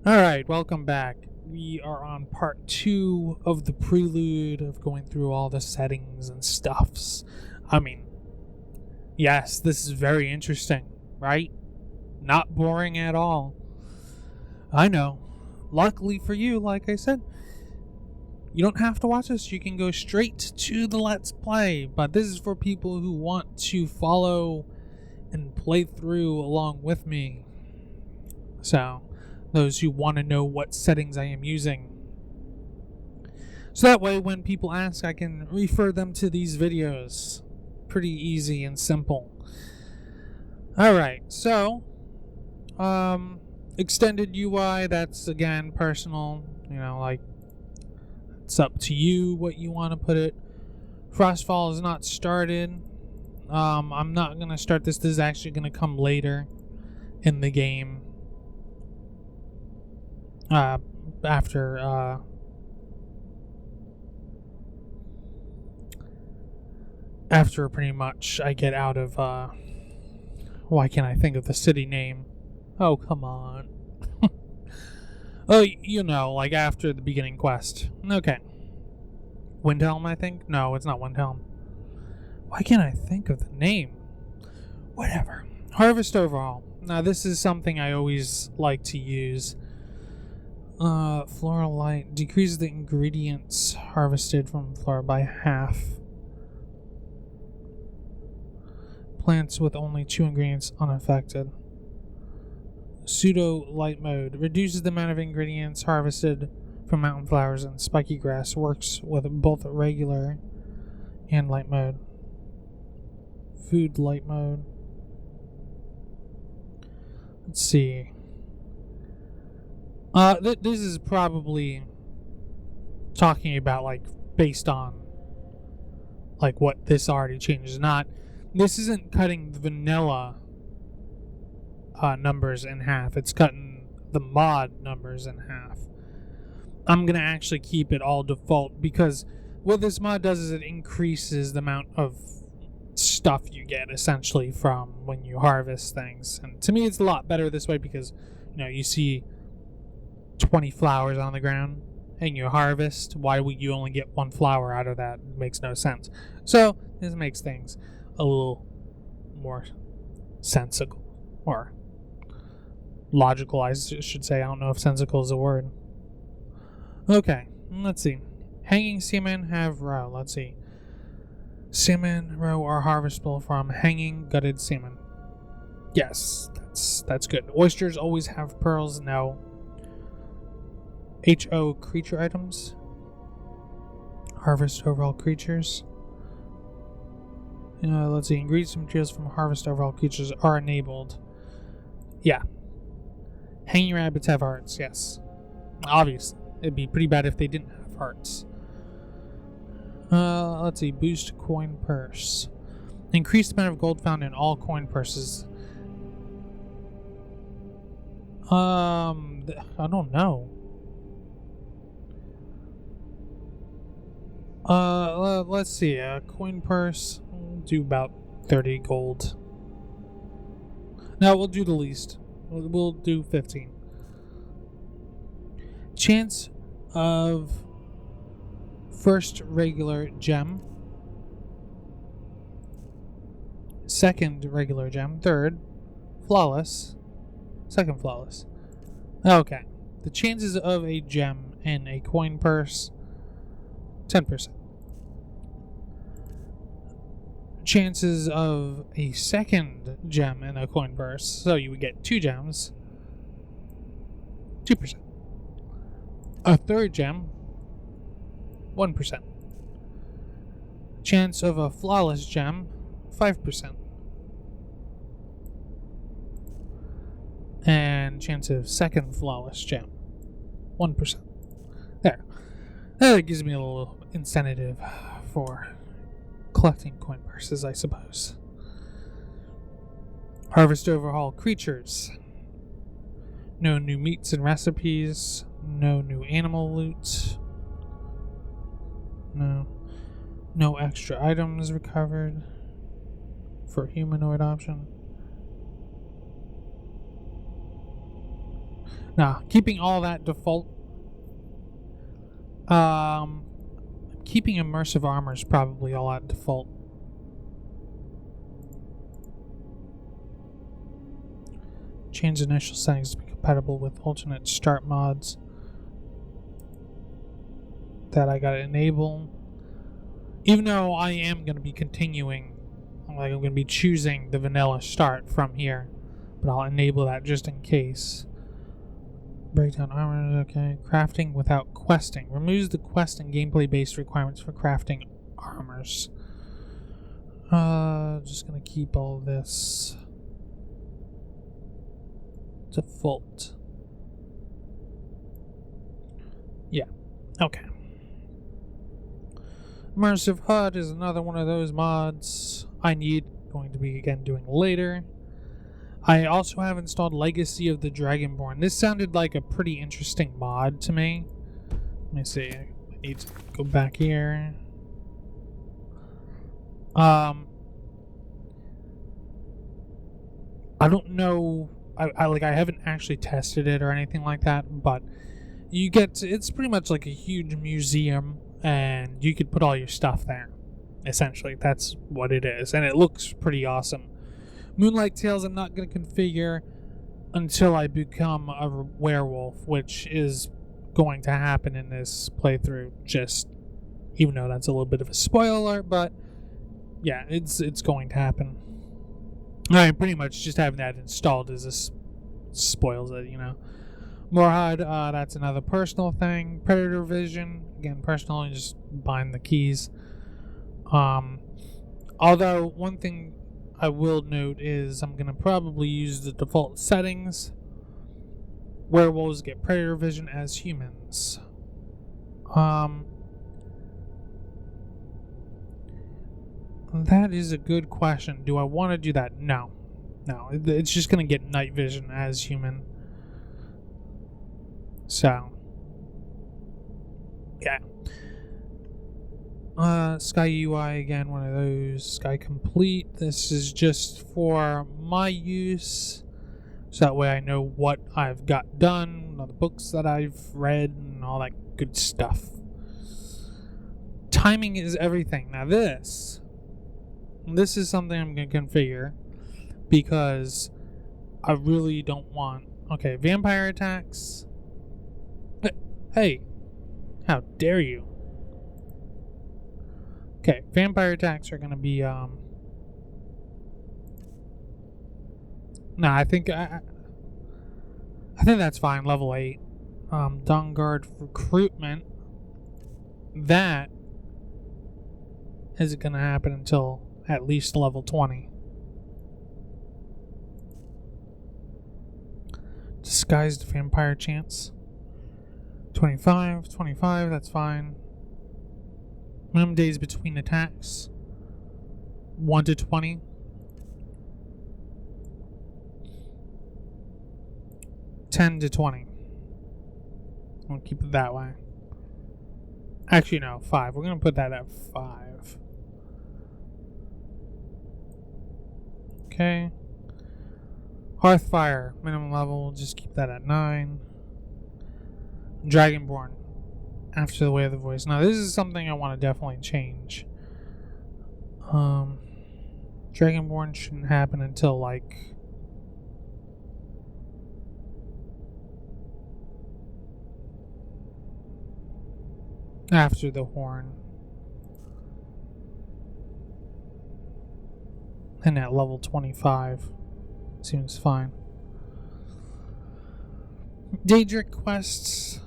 Alright, welcome back. We are on part 2 of the prelude of going through all the settings and stuffs. Yes, this is very interesting, right? Not boring at all. I know. Luckily for you, like I said, you don't have to watch this. You can go straight to the Let's Play. But this is for people who want to follow and play through along with me. So, those who want to know what settings I am using. So that way when people ask, I can refer them to these videos. Pretty easy and simple. Alright, so extended UI, that's again personal, it's up to you what you want to put it. Frostfall is not started. I'm not gonna start this. This is actually gonna come later in the game. After pretty much I get out of why can't I think of the city name? Oh, come on. Oh, like after the beginning quest. Okay. Windhelm, I think? No, it's not Windhelm. Why can't I think of the name? Whatever. Harvest Overhaul. Now this is something I always like to use. Floral Light decreases the ingredients harvested from flora by half. Plants with only 2 ingredients unaffected. Pseudo Light Mode reduces the amount of ingredients harvested from mountain flowers and spiky grass. Works with both regular and light mode. Food Light Mode. Let's see. This is probably talking about based on what this already changes. This isn't cutting the vanilla numbers in half. It's cutting the mod numbers in half. I'm gonna actually keep it all default because what this mod does is it increases the amount of stuff you get essentially from when you harvest things. And to me, it's a lot better this way because you see 20 flowers on the ground and you harvest. Why would you only get 1 flower out of that? It makes no sense. So this makes things a little more sensical or logical, I should say. I don't know if sensical is a word. Okay, let's see. Hanging salmon have roe. Let's see. Salmon roe are harvestable from hanging gutted salmon. Yes, that's good. Oysters always have pearls. No. HO creature items. Harvest overall creatures. Let's see. Ingredients and materials from harvest overall creatures are enabled. Yeah. Hanging rabbits have hearts. Yes. Obviously. It'd be pretty bad if they didn't have hearts. Let's see. Boost coin purse. Increase the amount of gold found in all coin purses. I don't know. Let's see. A coin purse will do about 30 gold. No, we'll do the least. We'll do 15. Chance of first regular gem. Second regular gem. Third flawless. Second flawless. Okay. The chances of a gem in a coin purse, 10%. Chances of a second gem in a coin purse, so you would get 2 gems, 2%. A third gem, 1%. Chance of a flawless gem, 5%. And chance of second flawless gem, 1%. There. That gives me a little incentive for collecting coin purses, I suppose. Harvest Overhaul creatures. No new meats and recipes. No new animal loot. No extra items recovered for humanoid option. Nah, keeping all that default. Keeping immersive armor is probably all at default. Change initial settings to be compatible with alternate start mods. That I gotta enable. Even though I am gonna be continuing, like I'm gonna be choosing the vanilla start from here, but I'll enable that just in case. Breakdown armor, okay. Crafting without questing. Removes the quest and gameplay based requirements for crafting armors. Just gonna keep all this default. Yeah, okay. Immersive HUD is another one of those mods going to be again doing later. I also have installed Legacy of the Dragonborn. This sounded like a pretty interesting mod to me. Let me see. I need to go back here. I don't know. I haven't actually tested it or anything like that, but it's pretty much like a huge museum, and you could put all your stuff there. Essentially, that's what it is, and it looks pretty awesome. Moonlight Tales I'm not going to configure until I become a werewolf, which is going to happen in this playthrough, just even though that's a little bit of a spoiler, but yeah, it's going to happen. Alright, pretty much just having that installed spoils it, you know. More HUD, that's another personal thing. Predator Vision, again, personal, you just bind the keys. Although, one thing I will note is I'm going to probably use the default settings. Werewolves get Predator Vision as humans. That is a good question. Do I want to do that? No. No, it's just going to get night vision as human. So, yeah. Sky UI, again, one of those. Sky Complete. This is just for my use. So that way I know what I've got done, all the books that I've read, and all that good stuff. Timing is everything. Now this is something I'm going to configure because I really don't want... Okay, vampire attacks. Hey, how dare you? Okay, vampire attacks are going to be... I think that's fine, level 8. Dawn Guard recruitment. That isn't going to happen until at least level 20. Disguised vampire chance. 25, that's fine. Minimum days between attacks. 1 to 20. 10 to 20. We'll keep it that way. Actually, no, 5. We're going to put that at 5. Okay. Hearthfire, minimum level, we'll just keep that at 9. Dragonborn, after the Way of the Voice. Now, this is something I want to definitely change. Dragonborn shouldn't happen until, like... after the horn. And at level 25. Seems fine. Daedric quests.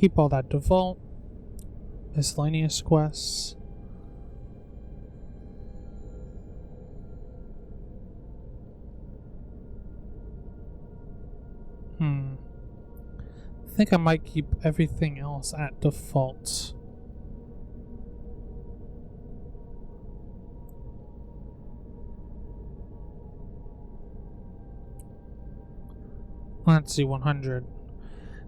Keep all that default. Miscellaneous quests. I think I might keep everything else at default. Let's see, 100.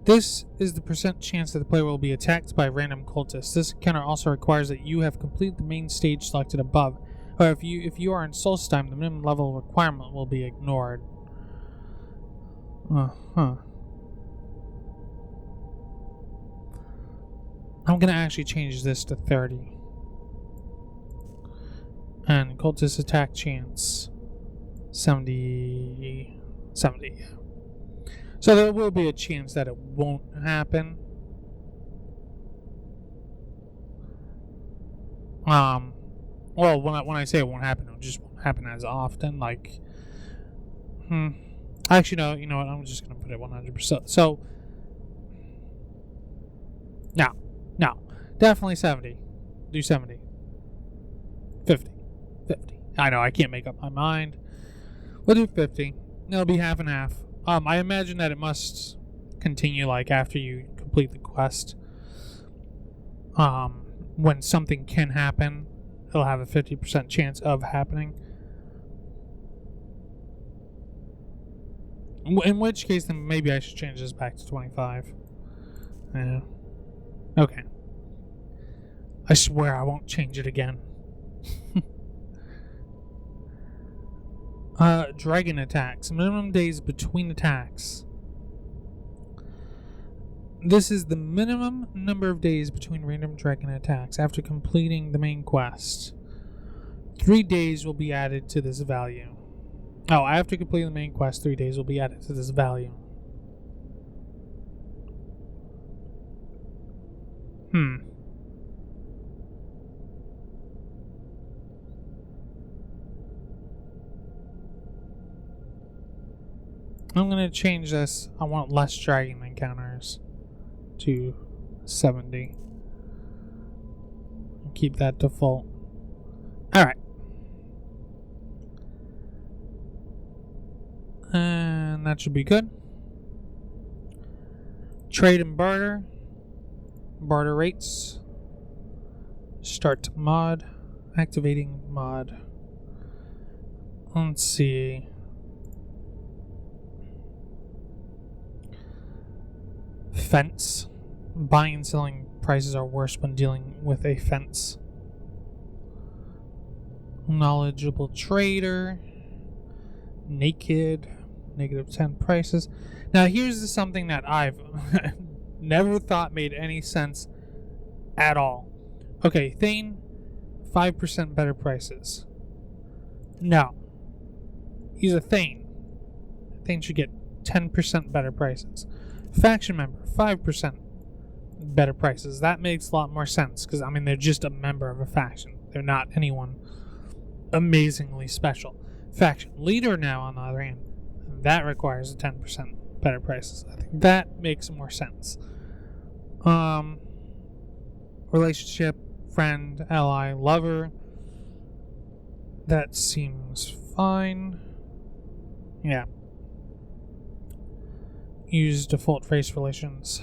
This is the % chance that the player will be attacked by random cultists. This encounter also requires that you have completed the main stage selected above. Or if you are in solstice time, the minimum level requirement will be ignored. I'm gonna actually change this to 30. And cultist attack chance 70. Yeah. So there will be a chance that it won't happen. Well, when I say it won't happen, it just won't happen as often. Like, actually, no. You know what? I'm just gonna put it 100%. So, no, definitely 70. Do 70. 50. I know I can't make up my mind. We'll do 50. It'll be half and half. I imagine that it must continue like after you complete the quest. When something can happen, it'll have a 50% chance of happening. In which case, then maybe I should change this back to 25. Yeah. Okay. I swear I won't change it again. Dragon attacks. Minimum days between attacks. This is the minimum number of days between random dragon attacks after completing the main quest. 3 days will be added to this value. Oh, after completing the main quest, 3 days will be added to this value. I'm going to change this. I want less dragon encounters to 70. Keep that default. Alright. And that should be good. Trade and barter. Barter rates. Start mod. Activating mod. Let's see. Fence. Buying and selling prices are worse when dealing with a fence. Knowledgeable trader. Naked. -10 prices. Now here's something that I've never thought made any sense at all. Okay, Thane, 5% better prices. No. He's a Thane. Thane should get 10% better prices. Faction member, 5% better prices. That makes a lot more sense because, I mean, they're just a member of a faction. They're not anyone amazingly special. Faction leader now, on the other hand, that requires a 10% better prices. I think that makes more sense. Relationship, friend, ally, lover. That seems fine. Yeah. Use default race relations.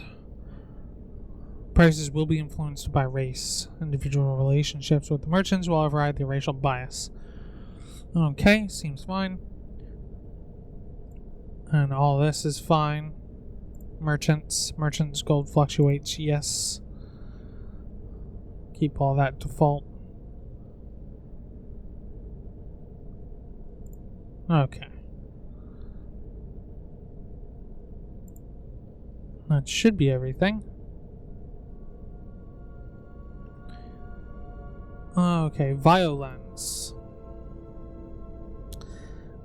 Prices will be influenced by race. Individual relationships with the merchants will override the racial bias. Okay, seems fine. And all this is fine. Merchants gold fluctuates, yes. Keep all that default. Okay. That should be everything. Okay, violence.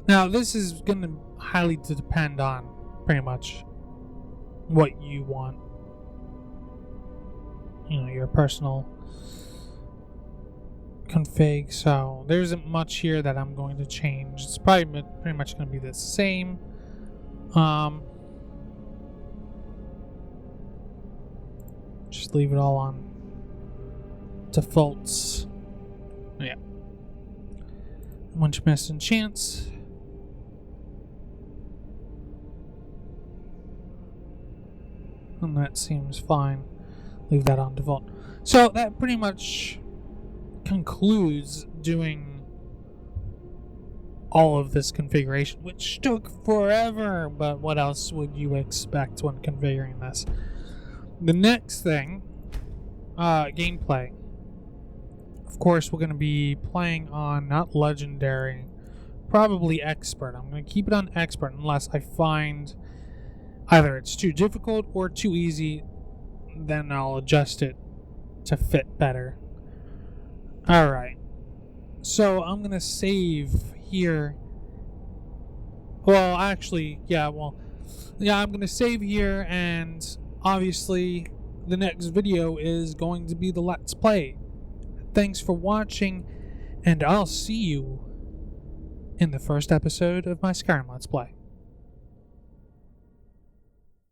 Now, this is going to highly depend on pretty much what you want. You know, your personal config. So, there isn't much here that I'm going to change. It's probably pretty much going to be the same. Just leave it all on defaults. Yeah. Munch, miss, and chance. And that seems fine. Leave that on default. So that pretty much concludes doing all of this configuration, which took forever, but what else would you expect when configuring this? The next thing, gameplay. Of course, we're going to be playing on not legendary, probably expert. I'm going to keep it on expert unless I find either it's too difficult or too easy. Then I'll adjust it to fit better. Alright. So I'm going to save here. Well, actually, I'm going to save here, and obviously the next video is going to be the Let's Play. Thanks for watching, and I'll see you in the first episode of my Skyrim Let's Play.